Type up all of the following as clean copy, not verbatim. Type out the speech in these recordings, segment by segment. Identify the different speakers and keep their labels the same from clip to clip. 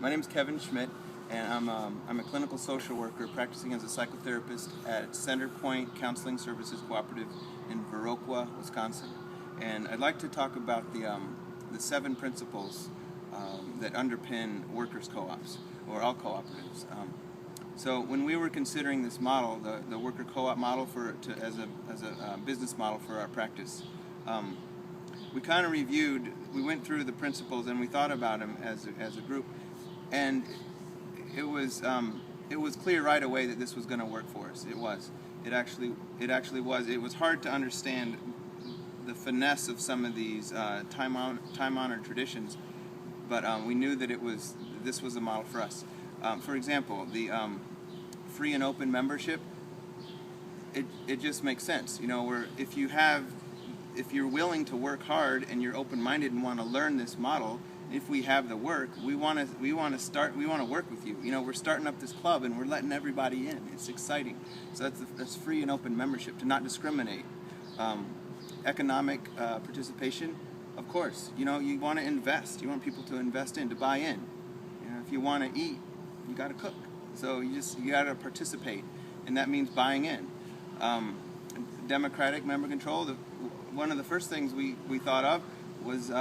Speaker 1: My name is Kevin Schmidt, and I'm a clinical social worker practicing as a psychotherapist at Centerpoint Counseling Services Cooperative in Viroqua, Wisconsin. And I'd like to talk about the 7 principles that underpin workers' co-ops, or all cooperatives. So when we were considering this model, the worker co-op model as a business model for our practice, we kind of reviewed, we went through the principles and we thought about them as a group, and it was clear right away that this was going to work for us. It actually was. It was hard to understand the finesse of some of these time-honored traditions, but we knew that this was a model for us. For example, the free and open membership, it just makes sense. You know, where if you're willing to work hard and you're open-minded and want to learn this model, if we have the work, we want to work with you. You know, we're starting up this club and we're letting everybody in. It's exciting. So that's free and open membership, to not discriminate. Economic participation, of course. You know, you want to invest. You want people to invest to buy in. You know, if you want to eat, you got to cook. So you got to participate, and that means buying in. Democratic member control. One of the first things we thought of was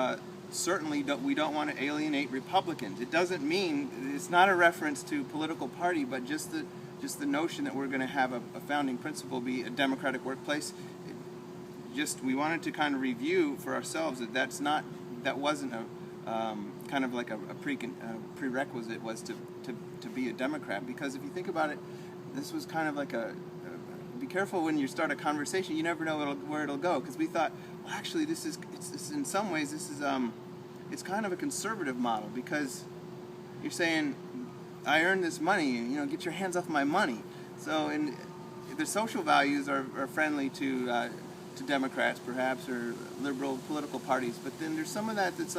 Speaker 1: certainly we don't want to alienate Republicans. It doesn't mean, it's not a reference to political party, but just the notion that we're going to have a founding principle be a democratic workplace. We wanted to kind of review for ourselves that wasn't a kind of like a prerequisite was to be a Democrat, because if you think about it, this was kind of like be careful when you start a conversation. You never know where it'll go, because we thought, well, actually it's in some ways it's kind of a conservative model, because you're saying, I earned this money, you know, get your hands off my money. So the social values are friendly to Democrats perhaps, or liberal political parties, but then there's some of that's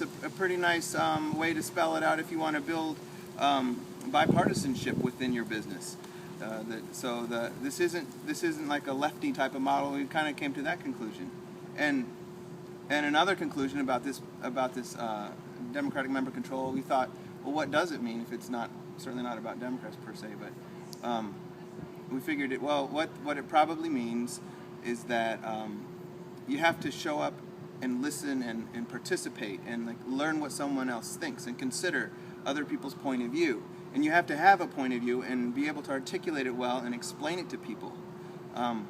Speaker 1: a pretty nice way to spell it out if you want to build bipartisanship within your business. This isn't like a lefty type of model. We kind of came to that conclusion, and another conclusion about this democratic member control. We thought, well, what does it mean if it's certainly not about Democrats per se, but we figured what it probably means is that you have to show up and listen and participate and like learn what someone else thinks and consider other people's point of view. And you have to have a point of view and be able to articulate it well and explain it to people. And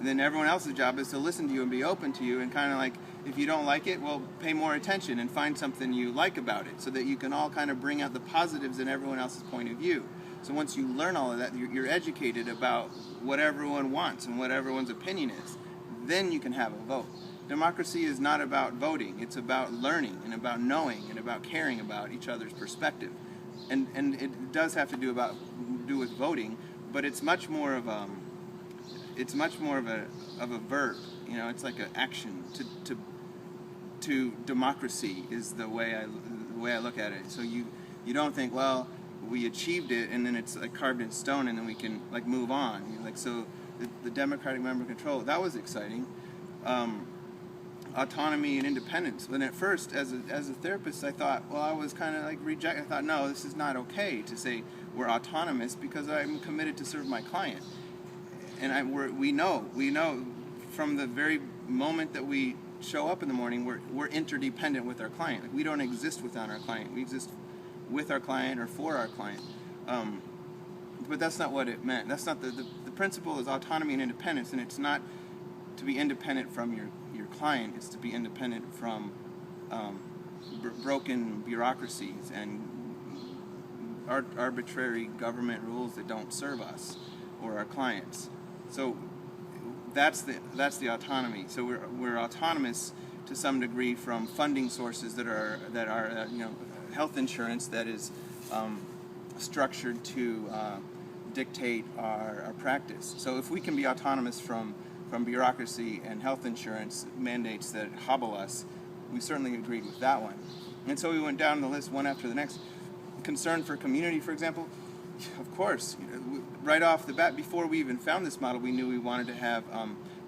Speaker 1: then everyone else's job is to listen to you and be open to you, and kind of like, if you don't like it, well, pay more attention and find something you like about it, so that you can all kind of bring out the positives in everyone else's point of view. So once you learn all of that, you're educated about what everyone wants and what everyone's opinion is. Then you can have a vote. Democracy is not about voting. It's about learning and about knowing and about caring about each other's perspective. And it does have to do with voting, but it's much more of a verb. You know, it's like an action. To democracy is the way I look at it. So you don't think, well, we achieved it and then it's like carved in stone and then we can like move on. You know, like, so the democratic member control, that was exciting. Autonomy and independence. When at first, as a therapist, I thought, well, I was kind of like I thought, no, this is not okay to say we're autonomous, because I'm committed to serve my client. And we know from the very moment that we show up in the morning, we're interdependent with our client. Like, we don't exist without our client. We exist with our client or for our client. But that's not what it meant. That's not the principle is autonomy and independence, and it's not to be independent from your client. It's to be independent from broken bureaucracies and arbitrary government rules that don't serve us or our clients. So that's the autonomy. So we're autonomous to some degree from funding sources that are you know, health insurance that is structured to dictate our practice. So if we can be autonomous from bureaucracy and health insurance mandates that hobble us, we certainly agreed with that one. And so we went down the list one after the next. Concern for community, for example, of course, you know, right off the bat, before we even found this model, we knew we wanted to have,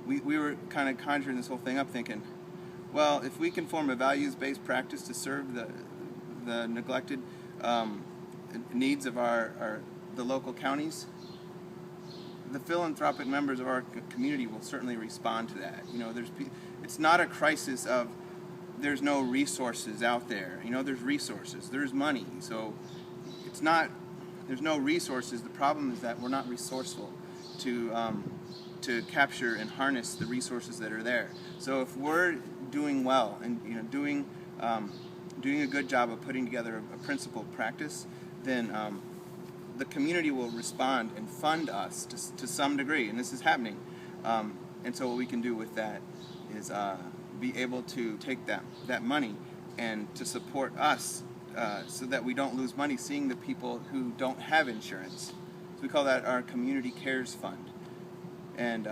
Speaker 1: we were kind of conjuring this whole thing up thinking, well, if we can form a values-based practice to serve the neglected needs of the local counties, the philanthropic members of our community will certainly respond to that. It's not a crisis of there's no resources out there. There's resources, there's money. So it's not, there's no resources. The problem is that we're not resourceful to capture and harness the resources that are there. So if we're doing well and doing a good job of putting together a principled practice, then the community will respond and fund us to some degree, and this is happening. And so what we can do with that is be able to take that money and to support us so that we don't lose money seeing the people who don't have insurance. So we call that our Community Cares Fund. And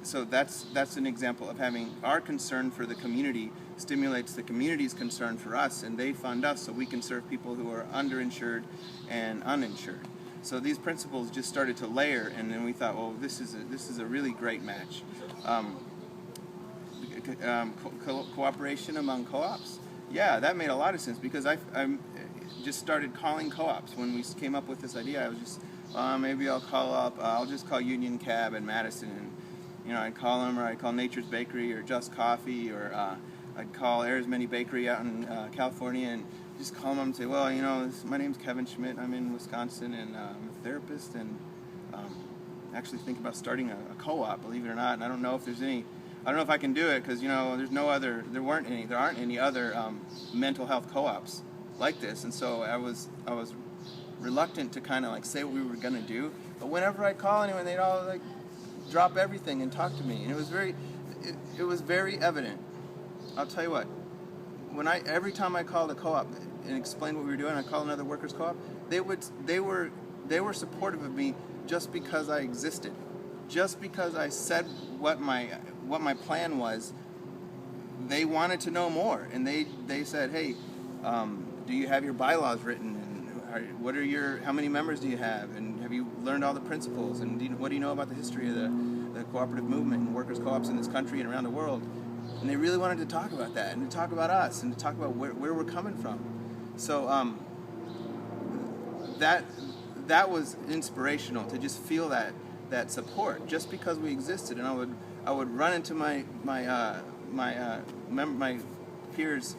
Speaker 1: so that's an example of having our concern for the community stimulates the community's concern for us, and they fund us so we can serve people who are underinsured and uninsured. So these principles just started to layer, and then we thought, well, this is a really great match. Cooperation among co-ops. Yeah, that made a lot of sense because I just started calling co-ops. When we came up with this idea, I was just, maybe I'll just call Union Cab in Madison, and I'd call them, or I'd call Nature's Bakery or Just Coffee, or I'd call Air's Mini Bakery out in California, and just call them and say, well, my name's Kevin Schmidt, I'm in Wisconsin, and I'm a therapist, and actually think about starting a co-op, believe it or not, and I don't know if I can do it, because there aren't any other mental health co-ops like this, and so I was reluctant to kind of like say what we were gonna do, but whenever I'd call anyone, they'd all like drop everything and talk to me, and it was very evident. I'll tell you what, every time I called a co-op and explained what we were doing, I called another workers co-op, they were supportive of me just because I existed, just because I said what my plan was. They wanted to know more, and they said, hey, do you have your bylaws written, and how many members do you have, and have you learned all the principles, and what do you know about the history of the cooperative movement and workers co-ops in this country and around the world? And they really wanted to talk about that, and to talk about us, and to talk about where we're coming from. So that was inspirational, to just feel that support just because we existed. And I would run into my peers'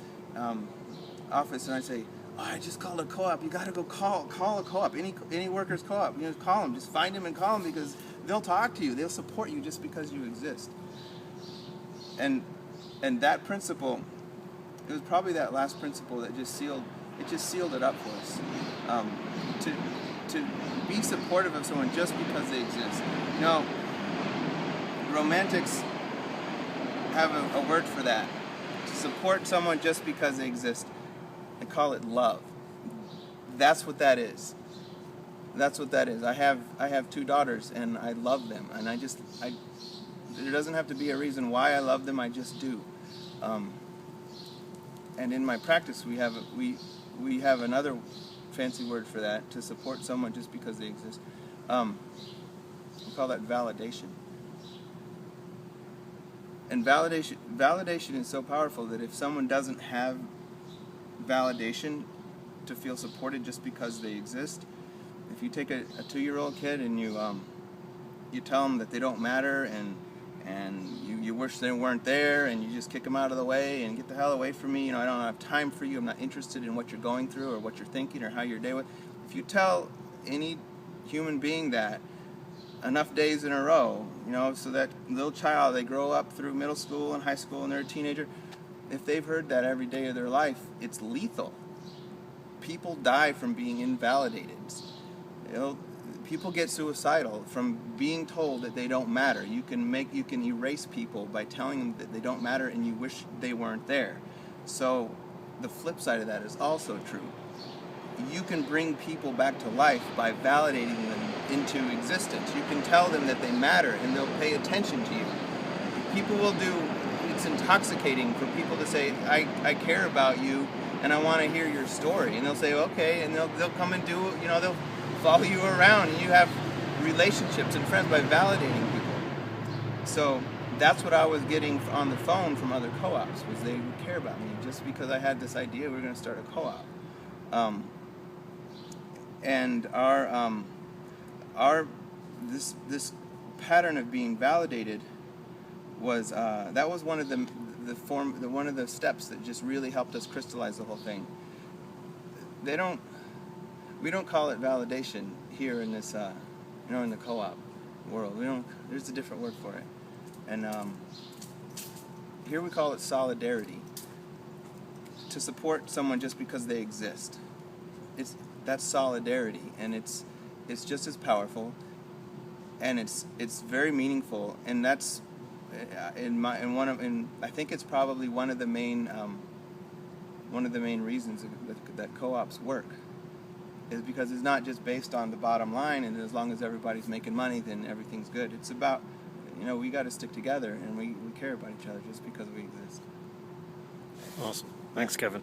Speaker 1: office, and I'd say, oh, I just called a co-op. You got to go call a co-op, any workers co-op. Call them, just find them and call them, because they'll talk to you, they'll support you just because you exist. And that principle, it was probably that last principle that just sealed it up for us. To be supportive of someone just because they exist. Romantics have a word for that. To support someone just because they exist. They call it love. That's what that is. That's what that is. I have 2 daughters, and I love them, and there doesn't have to be a reason why I love them. I just do. And in my practice, we have another fancy word for that, to support someone just because they exist. We call that validation. And validation is so powerful that if someone doesn't have validation to feel supported just because they exist, if you take a 2-year-old kid and you tell them that they don't matter, and you wish they weren't there, and you just kick them out of the way and get the hell away from me, I don't have time for you, I'm not interested in what you're going through or what you're thinking or how your day was. If you tell any human being that enough days in a row, so that little child, they grow up through middle school and high school and they're a teenager, if they've heard that every day of their life, it's lethal. People die from being invalidated. People get suicidal from being told that they don't matter. You can erase people by telling them that they don't matter and you wish they weren't there. So the flip side of that is also true. You can bring people back to life by validating them into existence. You can tell them that they matter and they'll pay attention to you. It's intoxicating for people to say, I care about you and I want to hear your story. And they'll say, okay, and they'll come and they'll follow you around, and you have relationships and friends by validating people. So that's what I was getting on the phone from other co-ops, was they would care about me just because I had this idea we were going to start a co-op. And this pattern of being validated was that was one of one of the steps that just really helped us crystallize the whole thing. We don't call it validation here in this in the co-op world. There's a different word for it. And here we call it solidarity. To support someone just because they exist. That's solidarity, and it's just as powerful, and it's very meaningful, and that's I think it's probably one of the main reasons that co-ops work, is because it's not just based on the bottom line, and as long as everybody's making money, then everything's good. It's about, we got to stick together, and we care about each other just because we exist.
Speaker 2: Awesome. Thanks, Kevin.